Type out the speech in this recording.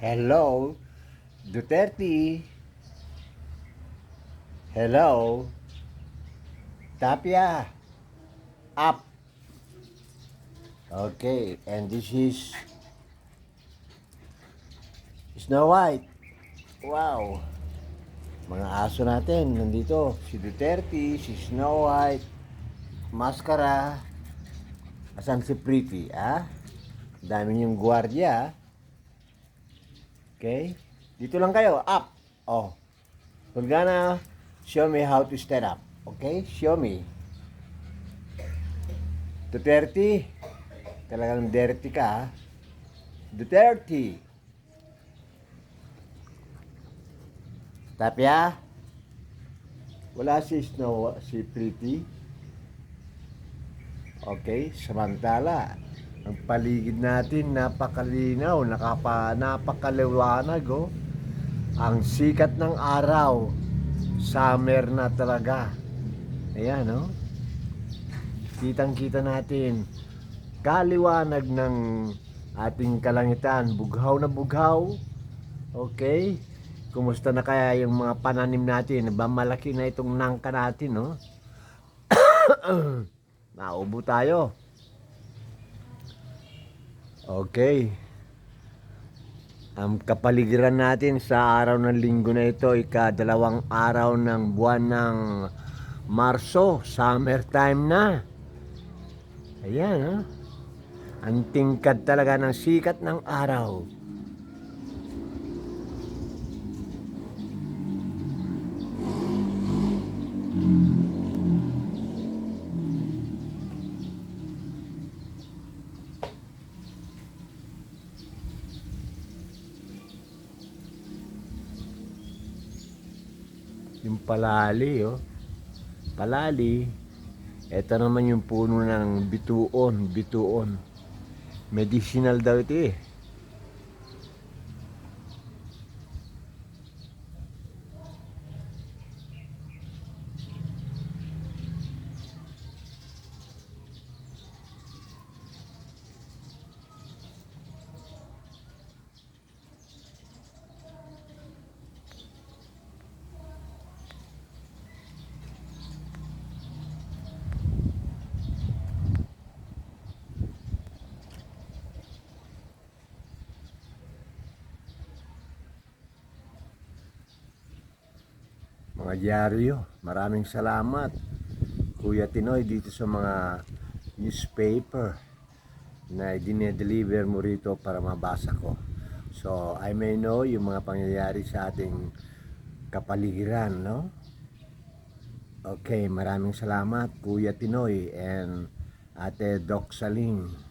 Hello, Duterte. Hello, Tapia. Up. Okay, and this is Snow White. Wow. Mga aso natin nandito. Si Duterte, si Snow White, Maskara. Asan si Pretty, ah? Dami niyong gwardiya. Okay? Dito lang kayo. Up. Oh. We're gonna show me how to stand up. Okay? Show me. Duterte. Talagang dirty ka, ha? Duterte. Tapia. Wala si Snow, si Pretty. Okay? Samantala, ang paligid natin napakalinaw, napakaliwanag, oh. Ang sikat ng araw. Summer na talaga. Ayan, no? Kitang-kita natin. Kaliwanag ng ating kalangitan. Bughaw na bughaw. Okay? Kumusta na kaya yung mga pananim natin? Ba malaki na itong nangka natin, no? Naubo tayo. Okay. Ang kapaligiran natin sa araw ng linggo na ito, ika-2 araw ng buwan ng Marso, summertime na. Ayan, ha? Ang tingkad talaga ng sikat ng araw. Yung palali, oh. Palali. Ito naman yung puno ng bituon. Bituon. Medicinal daw ito, eh. Mga dyaryo, maraming salamat Kuya Tinoy dito sa mga newspaper na dinedeliver mo rito para mabasa ko. So, I may know yung mga pangyayari sa ating kapaligiran, no? Okay, maraming salamat Kuya Tinoy and Ate Doc Saling.